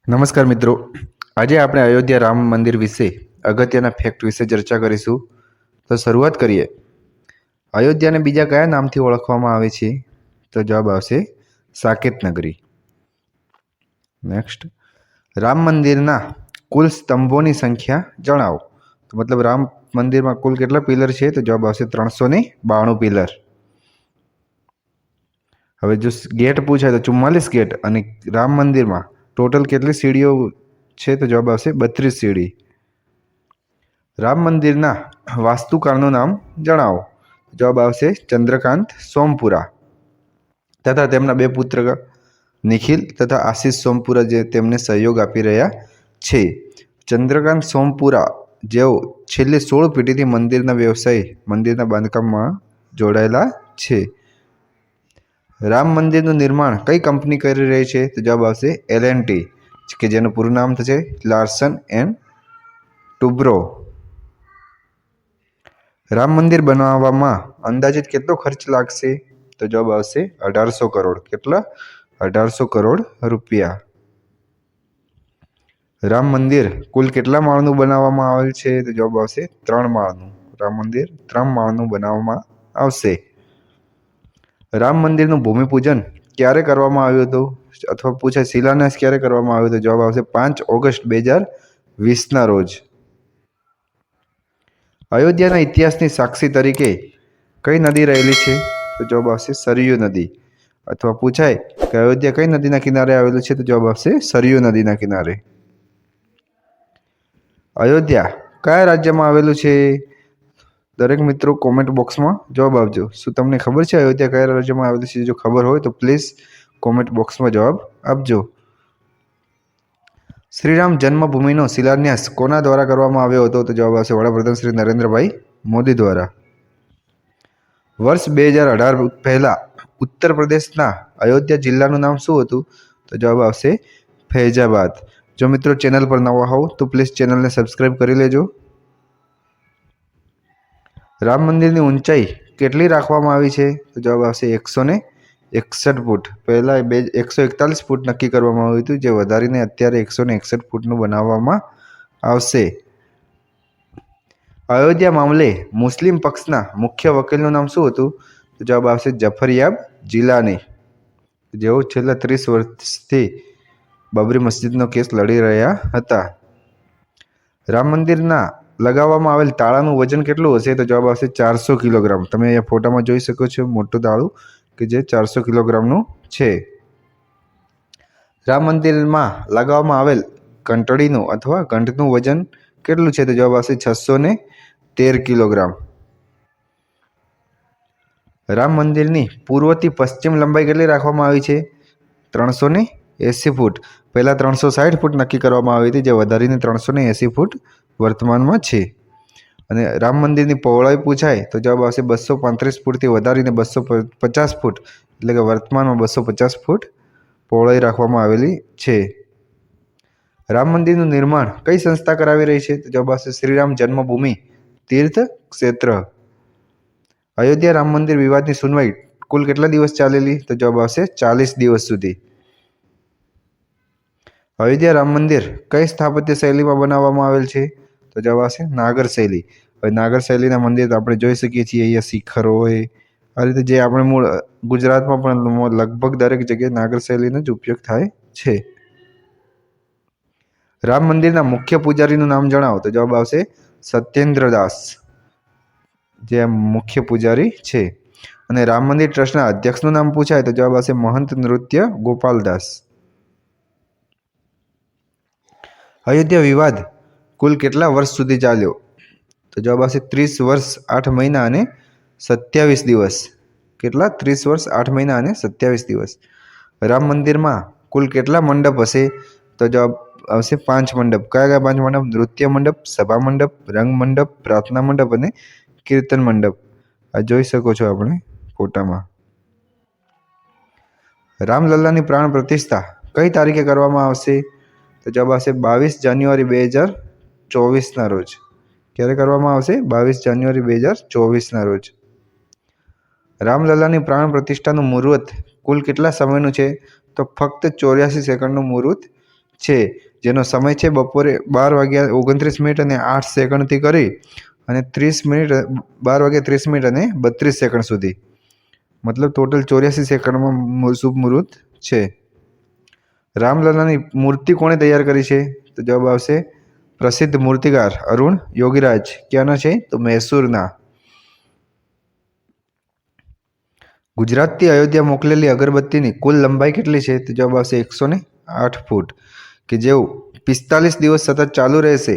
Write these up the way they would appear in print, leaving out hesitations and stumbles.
નમસ્કાર મિત્રો, આજે આપણે અયોધ્યા રામ મંદિર વિશે અગત્યના ફેક્ટ વિશે ચર્ચા કરીશું. તો શરૂઆત કરીએ. અયોધ્યાને બીજા કયા નામથી ઓળખવામાં આવે છે? તો જવાબ આવશે સાકેત નગરી. નેક્સ્ટ, રામ મંદિરના કુલ સ્તંભોની સંખ્યા જણાવો. તો મતલબ રામ મંદિરમાં કુલ કેટલા પિલર છે? તો જવાબ આવશે 392 પિલર. હવે જો ગેટ પૂછાય તો 44 ગેટ, અને રામ મંદિરમાં ટોટલ કેટલી સીડીઓ છે? તો જવાબ આવશે 32 સીડી. રામ મંદિરના વાસ્તુકારનું નામ જણાવો. જવાબ આવશે ચંદ્રકાંત સોમપુરા તથા તેમના 2 પુત્ર નિખિલ તથા આશીષ સોમપુરા, જે તેમને સહયોગ આપી રહ્યા છે. ચંદ્રકાંત સોમપુરા જેઓ છેલ્લી 16 પેઢીથી મંદિરના બાંધકામમાં જોડાયેલા છે. રામ મંદિરનું નિર્માણ કઈ કંપની કરી રહી છે? તો જવાબ આવશે L&T, કે જેનું પૂરું નામ થશે લાર્સન એન્ડ ટુબ્રો. રામ મંદિર બનાવવામાં અંદાજિત કેટલો ખર્ચ લાગશે? તો જવાબ આવશે 1800 કરોડ. કેટલા? 1800 કરોડ રૂપિયા. રામ મંદિર કુલ કેટલા માળનું બનાવવામાં આવેલ છે? તો જવાબ આવશે 3 માળનું. રામ મંદિર 3 માળનું બનાવવામાં આવશે. રામ મંદિરનું ભૂમિપૂજન ક્યારે કરવામાં આવ્યું હતું? અથવા પૂછાય શિલાન્યાસ ક્યારે કરવામાં આવ્યો? તો જવાબ આવશે 5 ઓગસ્ટ 2020ના રોજ. અયોધ્યાના ઇતિહાસની સાક્ષી તરીકે કઈ નદી રહેલી છે? તો જવાબ આવશે સરયુ નદી. અથવા પૂછાય કે અયોધ્યા કઈ નદીના કિનારે આવેલું છે? તો જવાબ આવશે સરયુ નદીના કિનારે. અયોધ્યા કયા રાજ્યમાં આવેલું છે? દરેક મિત્રો કોમેન્ટ બોક્સમાં જવાબ આપજો. શું તમને ખબર છે અયોધ્યા કયા રાજ્યમાં આવેલું છે? જો ખબર હોય તો પ્લીઝ કોમેન્ટ બોક્સમાં જવાબ આપજો. શ્રીરામ જન્મભૂમિનો શિલાન્યાસ કોના દ્વારા કરવામાં આવ્યો હતો? તો જવાબ આવશે વડાપ્રધાન શ્રી નરેન્દ્રભાઈ મોદી દ્વારા. વર્ષ 2018 પહેલા ઉત્તર પ્રદેશના અયોધ્યા જિલ્લાનું નામ શું હતું? તો જવાબ આવશે ફૈજાબાદ. જો મિત્રો ચેનલ પર નવા હોવ તો પ્લીઝ ચેનલને સબસ્ક્રાઈબ કરી લેજો. રામ મંદિરની ઊંચાઈ કેટલી રાખવામાં આવી છે? તો જવાબ આવશે 161 ફૂટ. પહેલાં 141 ફૂટ નક્કી કરવામાં આવ્યું હતું, જે વધારીને અત્યારે 161 ફૂટનું બનાવવામાં આવશે. અયોધ્યા મામલે મુસ્લિમ પક્ષના મુખ્ય વકીલનું નામ શું હતું? તો જવાબ આવશે જફરયાબ જિલાની, જેઓ છેલ્લા 30 વર્ષથી બાબરી મસ્જિદનો કેસ લડી રહ્યા હતા. રામ મંદિરના લગાવવામાં આવેલ તાળાનું વજન કેટલું હશે? તો જવાબ આવશે 400 કિલોગ્રામ. તમે અહીંયા ફોટામાં જોઈ શકો છો મોટું તાળું, કે જે 400 કિલોગ્રામનું છે. રામ મંદિરમાં લગાવવામાં આવેલ ઘંટડીનું અથવા ઘંટનું વજન કેટલું છે? તો જવાબ આવશે 613 કિલોગ્રામ. રામ મંદિરની પૂર્વથી પશ્ચિમ લંબાઈ કેટલી રાખવામાં આવી છે? 380 ફૂટ. પહેલાં 360 ફૂટ નક્કી કરવામાં આવી હતી, જે વધારીને 380 ફૂટ વર્તમાનમાં છે. અને રામ મંદિરની પહોળાઈ પૂછાય તો જવાબ આવશે 235 ફૂટથી વધારીને 250 ફૂટ, એટલે કે વર્તમાનમાં 250 ફૂટ પહોળાઈ રાખવામાં આવેલી છે. રામ મંદિરનું નિર્માણ કઈ સંસ્થા કરાવી રહી છે? તો જવાબ આવશે શ્રીરામ જન્મભૂમિ તીર્થ ક્ષેત્ર. અયોધ્યા રામ મંદિર વિવાદની સુનવાઈ કુલ કેટલા દિવસ ચાલેલી? તો જવાબ આવશે 40 દિવસ સુધી. અયોધ્યા રામ મંદિર કઈ સ્થાપત્ય શૈલીમાં બનાવવામાં આવેલ છે? તો જવાબ આવશે નાગર શૈલી. હવે નાગર શૈલીના મંદિર આપણે જોઈ શકીએ છીએ, અહીંયા શિખરો હોય આ રીતે, જે આપણે મૂળ ગુજરાતમાં પણ લગભગ દરેક જગ્યાએ નાગર શૈલીનો જ ઉપયોગ થાય છે. રામ મંદિરના મુખ્ય પૂજારીનું નામ જણાવો. તો જવાબ આવશે સત્યેન્દ્ર દાસ, જે મુખ્ય પૂજારી છે. અને રામ મંદિર ટ્રસ્ટના અધ્યક્ષનું નામ પૂછાય તો જવાબ આવશે મહંત નૃત્ય ગોપાલદાસ. અયોધ્યા વિવાદ કુલ કેટલા વર્ષ સુધી ચાલ્યો? તો જવાબ આવશે 30 વર્ષ 8 મહિના અને 27 દિવસ. કેટલા? 30 વર્ષ 8 મહિના અને 27 દિવસ. રામ મંદિરમાં કુલ કેટલા મંડપ હશે? તો જવાબ આવશે 5 મંડપ. કયા 5 મંડપ? નૃત્ય મંડપ, સભા મંડપ, રંગ મંડપ, પ્રાર્થના મંડપ અને કીર્તન મંડપ. આ જોઈ શકો છો આપણે ફોટામાં. રામલલ્લાની પ્રાણ પ્રતિષ્ઠા કઈ તારીખે કરવામાં આવશે? તો જવાબ આવશે 22 જાન્યુઆરી 2024ના રોજ. ક્યારે કરવામાં આવશે? 22 જાન્યુઆરી 2024ના રોજ. રામલલ્લાની પ્રાણ પ્રતિષ્ઠાનું મુહૂર્ત કુલ કેટલા સમયનું છે? તો ફક્ત 84 સેકન્ડનું મુહૂર્ત છે, જેનો સમય છે બપોરે 12:29 અને 8 સેકન્ડથી કરી અને 12:30 અને 32 સેકન્ડ સુધી, મતલબ ટોટલ 84 સેકન્ડમાં શુભ મુહૂર્ત છે. રામલલ્લાની મૂર્તિ કોણે તૈયાર કરી છે? તો જવાબ આવશે પ્રસિદ્ધ મૂર્તિકાર અરુણ યોગીરાજ. ક્યાંના છે? તો મૈસૂરના. ગુજરાતથી અયોધ્યા મોકલેલી અગરબત્તીની કુલ લંબાઈ કેટલી છે? તો જવાબ આવશે 108 ફૂટ, કે જેવું 45 દિવસ સતત ચાલુ રહેશે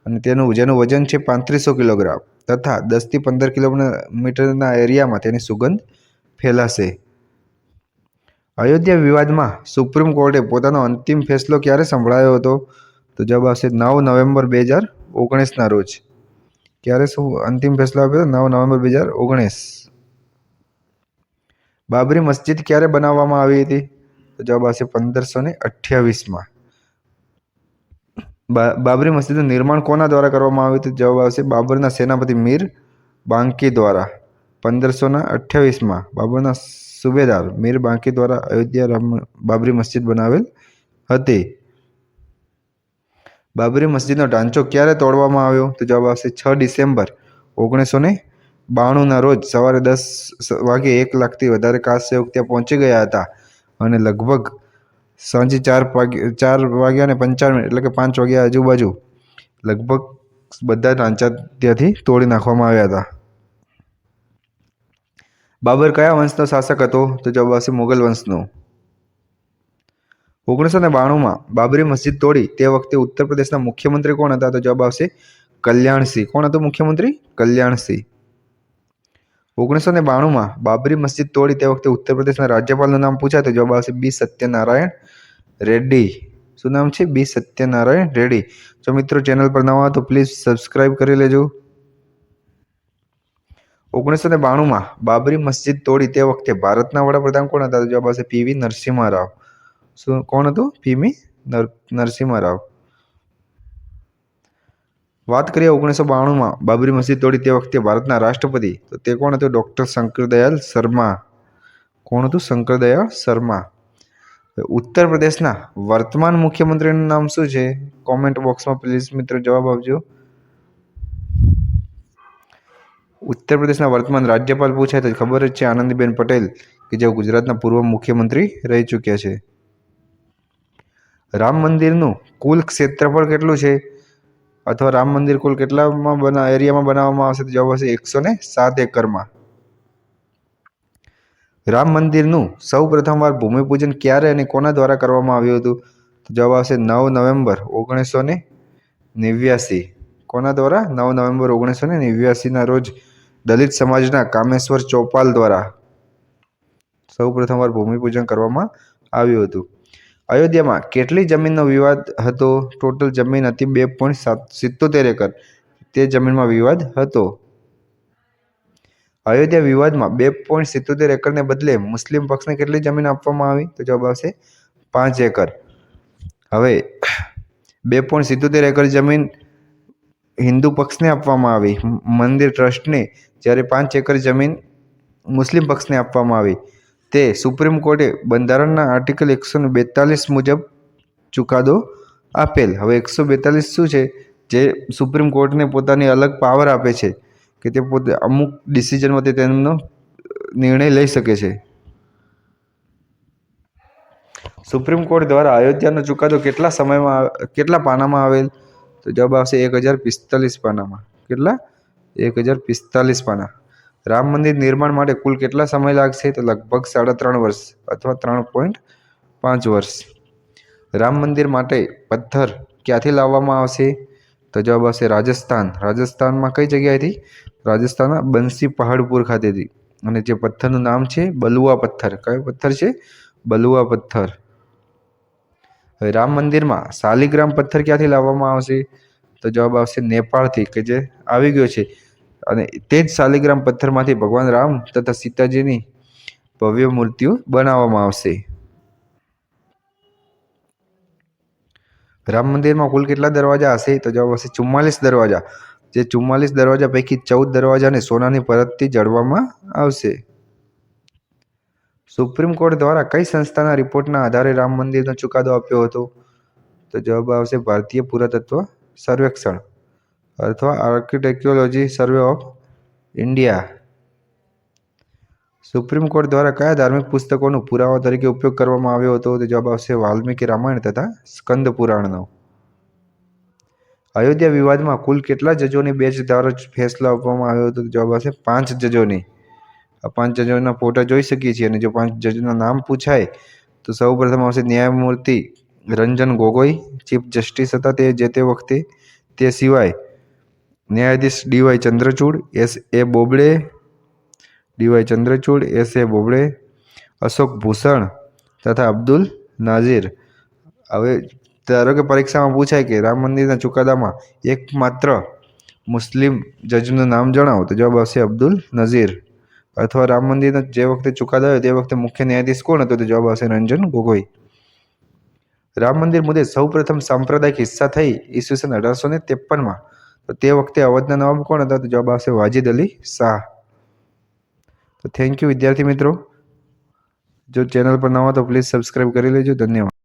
અને જેનું વજન છે 3500 કિલોગ્રામ તથા 10 થી 15 કિલોમીટરના એરિયામાં તેની સુગંધ ફેલાશે. અયોધ્યા વિવાદમાં સુપ્રીમ કોર્ટે પોતાનો અંતિમ ફેસલો ક્યારે સંભળાયો હતો? તો જવાબ આવશે 9 નવેમ્બર 2019ના રોજ. ક્યારે અંતિમ ફેસલો આપ્યો? 9 નવેમ્બર 2019. બાબરી મસ્જિદ ક્યારે બનાવવામાં આવી હતી? તો જવાબ આવશે 1528માં. બાબરી મસ્જિદનું નિર્માણ કોના દ્વારા કરવામાં આવ્યું હતું? જવાબ આવશે બાબરના સેનાપતિ મીર બાંકી દ્વારા. 1528માં બાબરના સુબેદાર મીર બાંકી દ્વારા અયોધ્યા બાબરી મસ્જિદ બનાવેલ હતી. બાબરી મસ્જિદનો ઢાંચો ક્યારે તોડવામાં આવ્યો? તો જવાબ આવશે 6 ડિસેમ્બર 1992ના રોજ સવારે 10 વાગે 1 લાખથી વધારે કાશ સેવક ત્યાં પહોંચી ગયા હતા અને લગભગ સાંજે 4:55 એટલે કે 5 વાગ્યા આજુબાજુ લગભગ બધા ઢાંચા ત્યાંથી તોડી નાખવામાં આવ્યા હતા. બાબર કયા વંશનો શાસક હતો? તો જવાબ આવશે મુગલ વંશનો. 1992માં બાબરી મસ્જિદ તોડી તે વખતે ઉત્તર પ્રદેશના મુખ્યમંત્રી કોણ હતા? તો જવાબ આવશે કલ્યાણસિંહ. કોણ હતું મુખ્યમંત્રી? કલ્યાણસિંહ. 1992માં બાબરી મસ્જિદ તોડી તે વખતે ઉત્તર પ્રદેશના રાજ્યપાલનું નામ પૂછાય તો જવાબ આવશે બી સત્યનારાયણ રેડ્ડી. શું નામ છે? બી સત્યનારાયણ રેડ્ડી. જો મિત્રો ચેનલ પર નવા તો પ્લીઝ સબસ્ક્રાઇબ કરી લેજો. 1992માં બાબરી મસ્જિદ તોડી તે વખતે ભારતના વડાપ્રધાન કોણ હતા? તો જવાબ આવશે પીવી નરસિંહ રાવ. શું કોણ હતું? પીવી નરસિંહ રાવ. વાત કરીએ 1992માં બાબરી મસ્જિદ તોડી તે વખતે ભારતના રાષ્ટ્રપતિ, તો તે કોણ હતું? ડૉક્ટર શંકરદયાળ શર્મા. કોણ હતું? શંકરદયાળ શર્મા. ઉત્તર પ્રદેશના વર્તમાન મુખ્યમંત્રીનું નામ શું છે? કોમેન્ટ બોક્સમાં પ્લીઝ મિત્રો જવાબ આપજો. ઉત્તર પ્રદેશના વર્તમાન રાજ્યપાલ પૂછાય તો ખબર જ છે આનંદીબેન પટેલ, કે જેઓ ગુજરાતના પૂર્વ મુખ્યમંત્રી રહી ચૂક્યા છે. રામ મંદિરનું કુલ ક્ષેત્રફળ કેટલું છે? અથવા રામ મંદિર કુલ કેટલામાં એરિયામાં બનાવવામાં આવશે? તો જવાબ આવશે 107 એકરમાં. રામ મંદિરનું સૌ પ્રથમવાર ભૂમિપૂજન ક્યારે અને કોના દ્વારા કરવામાં આવ્યું હતું? તો જવાબ આવશે 9 નવેમ્બર 1989. કોના દ્વારા? 9 નવેમ્બર 1989ના રોજ દલિત સમાજના કામેશ્વર ચોપાલ દ્વારા સૌ પ્રથમવાર ભૂમિપૂજન કરવામાં આવ્યું હતું. અયોધ્યામાં કેટલી જમીનનો વિવાદ હતો? ટોટલ જમીન હતી 2.77 એકર. તે જમીનમાં વિવાદ હતો. અયોધ્યા વિવાદમાં 2.77 એકરને બદલે મુસ્લિમ પક્ષને કેટલી જમીન આપવામાં આવી? તો જવાબ આવશે 5 એકર. હવે 2.77 એકર જમીન હિન્દુ પક્ષને આપવામાં આવી, મંદિર ટ્રસ્ટને, જ્યારે 5 એકર જમીન મુસ્લિમ પક્ષને આપવામાં આવી. તે સુપ્રીમ કોર્ટે બંધારણના આર્ટિકલ 142 મુજબ ચુકાદો આપેલ. હવે 142 શું છે? જે સુપ્રીમ કોર્ટને પોતાની અલગ પાવર આપે છે કે તે પોતે અમુક ડિસિઝનમાં તે તેમનો નિર્ણય લઈ શકે છે. સુપ્રીમ કોર્ટ દ્વારા અયોધ્યાનો ચુકાદો કેટલા પાનામાં આવેલ? તો જવાબ આવશે 1045 પાનામાં. કેટલા? 1045 પાના. રામ મંદિર નિર્માણ માટે કુલ કેટલા સમય લાગશે? તો લગભગ 3.5 વર્ષ અથવા 3.5 વર્ષ. રામ મંદિર માટે પથ્થર ક્યાંથી લાવવામાં આવશે? તો જવાબ આવશે રાજસ્થાન. રાજસ્થાનમાં કઈ જગ્યાએથી? રાજસ્થાનના બંસી પહાડપુર ખાતેથી. અને જે પથ્થરનું નામ છે બલુઆ પથ્થર. કયો પથ્થર છે? બલુઆ પથ્થર. હવે રામ મંદિરમાં શાલિગ્રામ પથ્થર ક્યાંથી લાવવામાં આવશે? તો જવાબ આવશે નેપાળથી, કે જે આવી ગયો છે. અને તે જ શાલિગ્રામ પથ્થરમાંથી ભગવાન રામ તથા સીતાજીની ભવ્ય મૂર્તિઓ બનાવવામાં આવશે. રામ મંદિરમાં કુલ કેટલા દરવાજા હશે? તો જવાબ આવશે 44 દરવાજા. જે 44 દરવાજા પૈકી 14 દરવાજાને સોનાની પરતથી જડવામાં આવશે. સુપ્રીમ કોર્ટ દ્વારા કઈ સંસ્થાના રિપોર્ટના આધારે રામ મંદિરનો ચુકાદો આપ્યો હતો? તો જવાબ આવશે ભારતીય પુરાતત્વ સર્વેક્ષણ અથવા આર્કિટેક્ચરોલોજી સર્વે ઓફ ઇન્ડિયા. સુપ્રીમ કોર્ટ દ્વારા કયા ધાર્મિક પુસ્તકોનો પુરાવા તરીકે ઉપયોગ કરવામાં આવ્યો હતો? તો જવાબ આવશે વાલ્મીકી રામાયણ તથા સ્કંદ પુરાણનો. અયોધ્યા વિવાદમાં કુલ કેટલા જજોની બેન્ચ દ્વારા ફેસલો આપવામાં આવ્યો હતો? તો જવાબ આવશે 5 જજોની. આ 5 જજોના ફોટા જોઈ શકીએ છીએ અને જો 5 જજોના નામ પૂછાય તો સૌપ્રથમ આવશે ન્યાયમૂર્તિ રંજન ગોગોઈ, ચીફ જસ્ટિસ હતા તે વખતે. તે સિવાય ન્યાયાધીશ ડીવાય ચંદ્રચૂડ, એસ એ બોબડે, અશોક ભૂષણ તથા અબ્દુલ નાઝીર. હવે ધારો કે પરીક્ષામાં પૂછાય કે રામ મંદિરના ચુકાદામાં એકમાત્ર મુસ્લિમ જજનું નામ જણાવો, તો જવાબ આવશે અબ્દુલ નઝીર. અથવા રામ મંદિરનો જે વખતે ચુકાદો આવ્યો તે વખતે મુખ્ય ન્યાયાધીશ કોણ હતો? તો જવાબ આવશે રંજન ગોગોઈ. રામ મંદિર મુદ્દે સૌપ્રથમ સાંપ્રદાયિક હિંસા થઈ ઈસવીસન 1853માં. તો તે વખતે અવધના નવાબ કોણ હતા? તો જવાબ આવશે વાજિદ અલી શાહ. તો થેન્ક યુ વિદ્યાર્થી મિત્રો. જો ચેનલ પર નવા તો પ્લીઝ સબસ્ક્રાઈબ કરી લેજો. ધન્યવાદ.